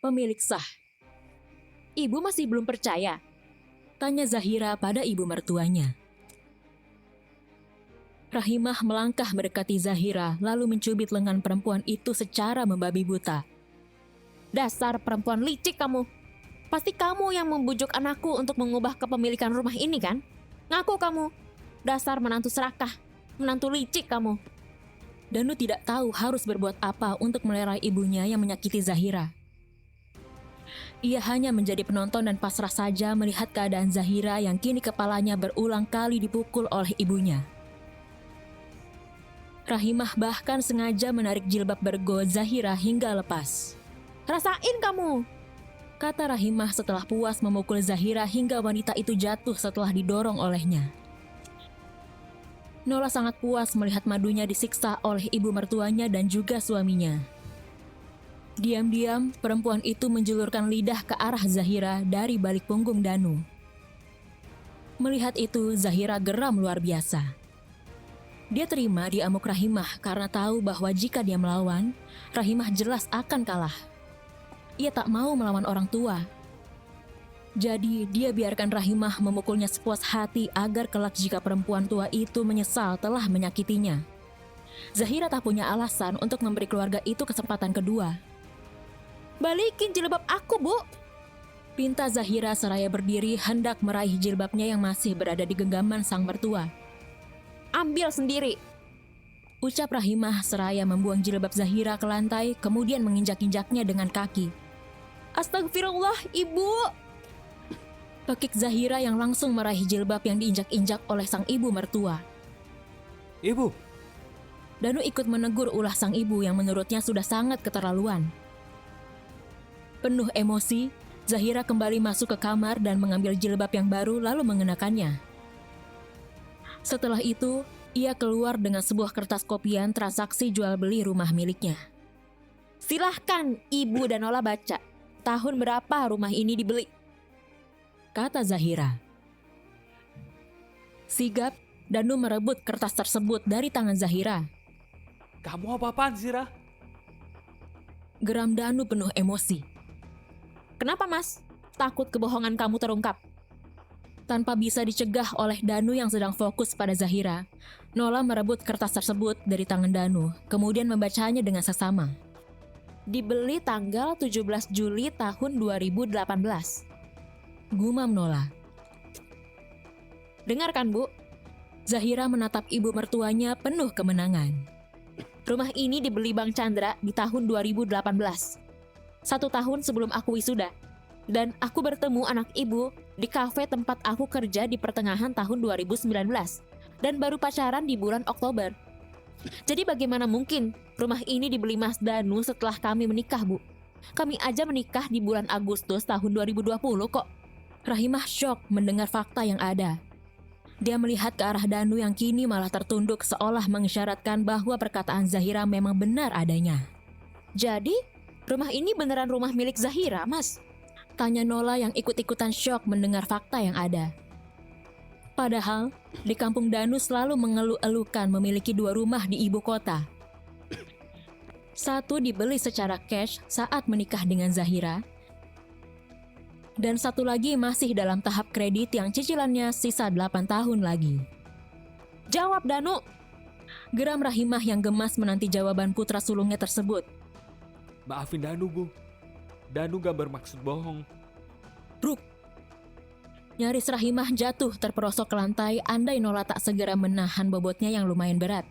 Pemilik sah. Ibu masih belum percaya? Tanya Zahira pada ibu mertuanya. Rahimah melangkah mendekati Zahira lalu mencubit lengan perempuan itu secara membabi buta. Dasar perempuan licik kamu. Pasti kamu yang membujuk anakku untuk mengubah kepemilikan rumah ini kan? Ngaku kamu. Dasar menantu serakah. Menantu licik kamu. Danu tidak tahu harus berbuat apa untuk melerai ibunya yang menyakiti Zahira. Ia hanya menjadi penonton dan pasrah saja melihat keadaan Zahira yang kini kepalanya berulang kali dipukul oleh ibunya. Rahimah bahkan sengaja menarik jilbab bergo Zahira hingga lepas. Rasain kamu, kata Rahimah setelah puas memukul Zahira hingga wanita itu jatuh setelah didorong olehnya. Nola sangat puas melihat madunya disiksa oleh ibu mertuanya dan juga suaminya. Diam-diam, perempuan itu menjulurkan lidah ke arah Zahira dari balik punggung Danu. Melihat itu, Zahira geram luar biasa. Dia terima diamuk Rahimah karena tahu bahwa jika dia melawan, Rahimah jelas akan kalah. Ia tak mau melawan orang tua. Jadi, dia biarkan Rahimah memukulnya sepuas hati agar kelak jika perempuan tua itu menyesal telah menyakitinya. Zahira tak punya alasan untuk memberi keluarga itu kesempatan kedua. Balikin jilbab aku, Bu! Pinta Zahira seraya berdiri hendak meraih jilbabnya yang masih berada di genggaman sang mertua. Ambil sendiri, ucap Rahimah seraya membuang jilbab Zahira ke lantai kemudian menginjak-injaknya dengan kaki. Astagfirullah, Ibu! Pekik Zahira yang langsung meraih jilbab yang diinjak-injak oleh sang ibu mertua. Ibu! Danu ikut menegur ulah sang ibu yang menurutnya sudah sangat keterlaluan. Penuh emosi, Zahira kembali masuk ke kamar dan mengambil jilbab yang baru lalu mengenakannya. Setelah itu, ia keluar dengan sebuah kertas kopian transaksi jual beli rumah miliknya. Silahkan Ibu dan Nola baca. Tahun berapa rumah ini dibeli? Kata Zahira. Sigap, Danu merebut kertas tersebut dari tangan Zahira. Kamu apa-apaan, Zira? Geram Danu penuh emosi. Kenapa, Mas? Takut kebohongan kamu terungkap? Tanpa bisa dicegah oleh Danu yang sedang fokus pada Zahira, Nola merebut kertas tersebut dari tangan Danu, kemudian membacanya dengan seksama. Dibeli tanggal 17 Juli tahun 2018. Gumam Nola. Dengarkan, Bu. Zahira menatap ibu mertuanya penuh kemenangan. Rumah ini dibeli Bang Chandra di tahun 2018. 1 tahun sebelum aku wisuda. Dan aku bertemu anak ibu di kafe tempat aku kerja di pertengahan tahun 2019 dan baru pacaran di bulan Oktober. Jadi bagaimana mungkin rumah ini dibeli Mas Danu setelah kami menikah, Bu? Kami aja menikah di bulan Agustus tahun 2020 kok. Rahimah syok mendengar fakta yang ada. Dia melihat ke arah Danu yang kini malah tertunduk seolah mengisyaratkan bahwa perkataan Zahira memang benar adanya. Jadi, rumah ini beneran rumah milik Zahira, Mas? Tanya Nola yang ikut-ikutan syok mendengar fakta yang ada. Padahal, di kampung Danu selalu mengeluh-elukan memiliki 2 rumah di ibu kota. Satu dibeli secara cash saat menikah dengan Zahira, dan satu lagi masih dalam tahap kredit yang cicilannya sisa 8 tahun lagi. Jawab, Danu! Geram Rahimah yang gemas menanti jawaban putra sulungnya tersebut. Maafin Danu, Bu. Danu gak bermaksud bohong. Bruk! Nyaris Rahimah jatuh terperosok ke lantai andai Nola tak segera menahan bobotnya yang lumayan berat.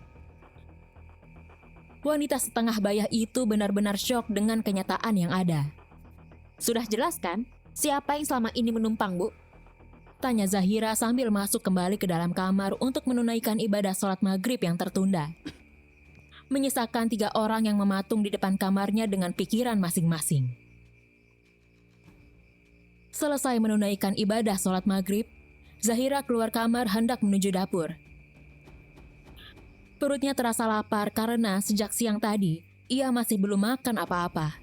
Wanita setengah bayah itu benar-benar syok dengan kenyataan yang ada. Sudah jelas kan siapa yang selama ini menumpang, Bu? Tanya Zahira sambil masuk kembali ke dalam kamar untuk menunaikan ibadah sholat maghrib yang tertunda. Menyisakan 3 orang yang mematung di depan kamarnya dengan pikiran masing-masing. Selesai menunaikan ibadah sholat maghrib, Zahira keluar kamar hendak menuju dapur. Perutnya terasa lapar karena sejak siang tadi, ia masih belum makan apa-apa.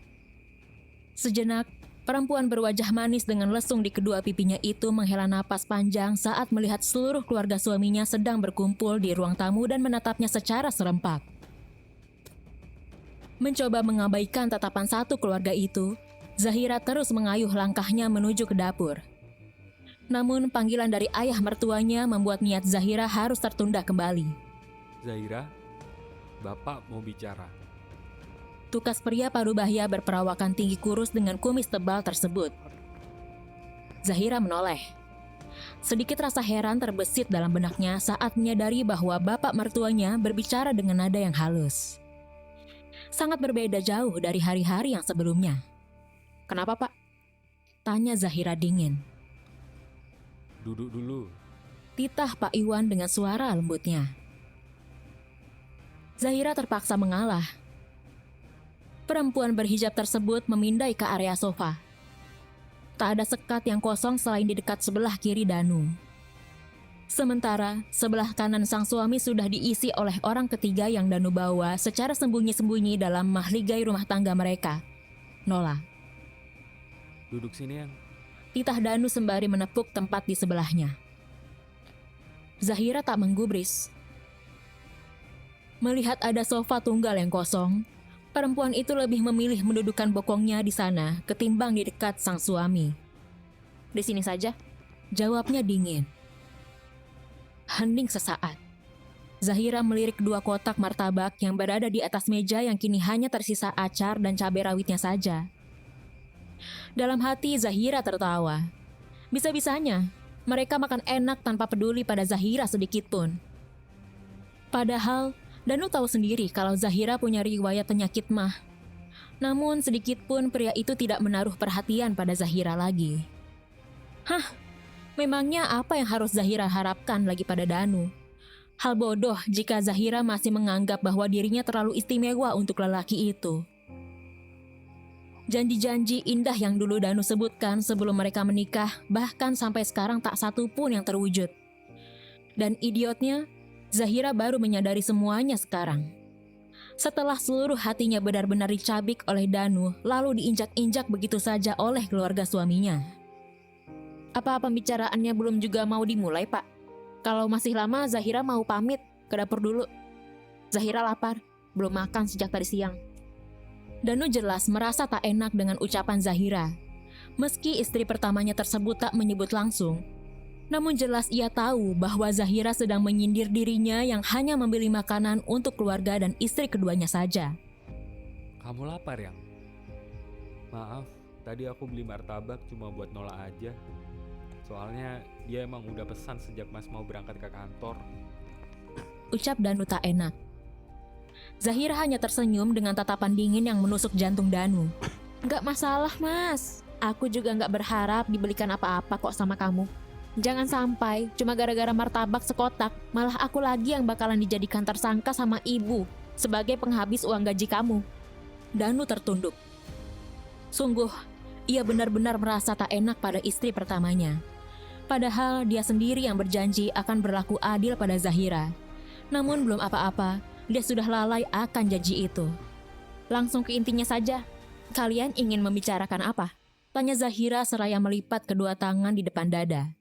Sejenak, perempuan berwajah manis dengan lesung di kedua pipinya itu menghela napas panjang saat melihat seluruh keluarga suaminya sedang berkumpul di ruang tamu dan menatapnya secara serempak. Mencoba mengabaikan tatapan satu keluarga itu, Zahira terus mengayuh langkahnya menuju ke dapur. Namun panggilan dari ayah mertuanya membuat niat Zahira harus tertunda kembali. Zahira, Bapak mau bicara. Tukas pria parubaya berperawakan tinggi kurus dengan kumis tebal tersebut. Zahira menoleh. Sedikit rasa heran terbesit dalam benaknya saat menyadari bahwa bapak mertuanya berbicara dengan nada yang halus. Sangat berbeda jauh dari hari-hari yang sebelumnya. "Kenapa, Pak?" tanya Zahira dingin. Duduk dulu. Titah Pak Iwan dengan suara lembutnya. Zahira terpaksa mengalah. Perempuan berhijab tersebut memindai ke area sofa. Tak ada sekat yang kosong selain di dekat sebelah kiri Danu. Sementara sebelah kanan sang suami sudah diisi oleh orang ketiga yang Danu bawa secara sembunyi-sembunyi dalam mahligai rumah tangga mereka, Nola. Duduk sini, Yang. Titah Danu sembari menepuk tempat di sebelahnya. Zahira tak menggubris. Melihat ada sofa tunggal yang kosong, perempuan itu lebih memilih mendudukkan bokongnya di sana ketimbang di dekat sang suami. "Di sini saja," jawabnya dingin. Hening sesaat. Zahira melirik 2 kotak martabak yang berada di atas meja yang kini hanya tersisa acar dan cabai rawitnya saja. Dalam hati Zahira tertawa. Bisa-bisanya mereka makan enak tanpa peduli pada Zahira sedikit pun. Padahal Danu tahu sendiri kalau Zahira punya riwayat penyakit mah. Namun sedikit pun pria itu tidak menaruh perhatian pada Zahira lagi. Memangnya apa yang harus Zahira harapkan lagi pada Danu? Hal bodoh jika Zahira masih menganggap bahwa dirinya terlalu istimewa untuk lelaki itu. Janji-janji indah yang dulu Danu sebutkan sebelum mereka menikah bahkan sampai sekarang tak satu pun yang terwujud. Dan idiotnya, Zahira baru menyadari semuanya sekarang. Setelah seluruh hatinya benar-benar dicabik oleh Danu, lalu diinjak-injak begitu saja oleh keluarga suaminya. "Apa pembicaraannya belum juga mau dimulai, Pak? Kalau masih lama, Zahira mau pamit ke dapur dulu. Zahira lapar, belum makan sejak tadi siang." Danu jelas merasa tak enak dengan ucapan Zahira. Meski istri pertamanya tersebut tak menyebut langsung, namun jelas ia tahu bahwa Zahira sedang menyindir dirinya yang hanya membeli makanan untuk keluarga dan istri keduanya saja. Kamu lapar, Yang? Maaf, tadi aku beli martabak cuma buat Nola aja. Soalnya dia emang udah pesan sejak Mas mau berangkat ke kantor. Ucap Danu tak enak. Zahira hanya tersenyum dengan tatapan dingin yang menusuk jantung Danu. "Nggak masalah, Mas. Aku juga nggak berharap dibelikan apa-apa kok sama kamu. Jangan sampai cuma gara-gara martabak sekotak, malah aku lagi yang bakalan dijadikan tersangka sama ibu sebagai penghabis uang gaji kamu." Danu tertunduk. Sungguh, ia benar-benar merasa tak enak pada istri pertamanya. Padahal dia sendiri yang berjanji akan berlaku adil pada Zahira. Namun belum apa-apa, dia sudah lalai akan janji itu. "Langsung ke intinya saja. Kalian ingin membicarakan apa?" tanya Zahira seraya melipat kedua tangan di depan dada.